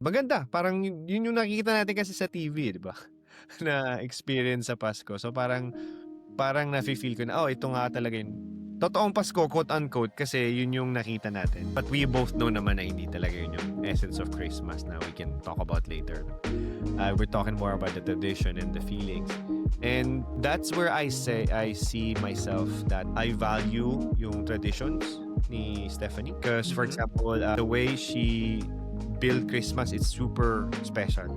maganda. Parang yun yung nakikita natin kasi sa TV, 'di ba? Na experience sa Pasko. So parang nafi-feel ko na, oh, ito nga talaga yung totoong Pasko, quote unquote, kasi yun yung nakita natin. But we both know naman na hindi talaga yun yung essence of Christmas na we can talk about later. We're talking more about the tradition and the feelings. And that's where I see myself that I value yung traditions ni Stephanie. Because, for example, the way she build Christmas, it's super special.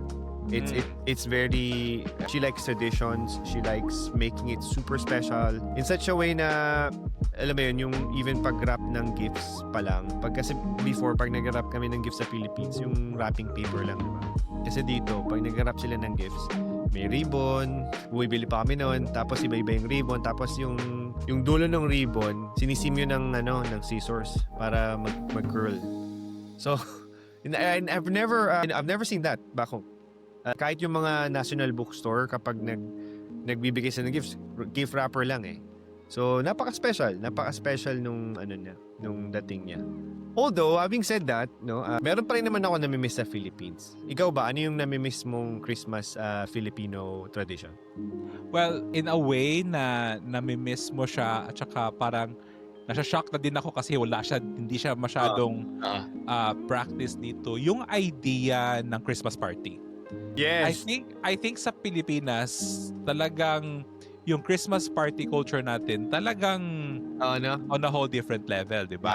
It's very, she likes traditions, she likes making it super special in such a way na alam mo yun, yung even pag-wrap ng gifts pa lang. Pag kasi before, pag nag-wrap kami ng gifts sa Philippines, yung wrapping paper lang, diba? Kasi dito, pag nag-wrap sila ng gifts, may ribbon, bumibili pa kami noon, tapos iba-iba yung ribbon, tapos yung dulo ng ribbon, sinisim yun ng scissors para mag-curl. So, I've never seen that back home. Kahit yung mga national bookstore kapag nagbibigay sila ng gifts, gift wrapper lang eh. So, napaka-special nung dating niya. Although, having said that, no, meron pa rin naman ako namimiss sa Philippines. Ikaw ba, ano yung namimiss mong Christmas Filipino tradition? Well, in a way na nami-miss mo siya at saka parang nasha-shock na din ako kasi hindi siya masyadong practice dito. Yung idea ng Christmas party. Yes. I think sa Pilipinas talagang yung Christmas party culture natin talagang No? on a whole different level, 'di ba?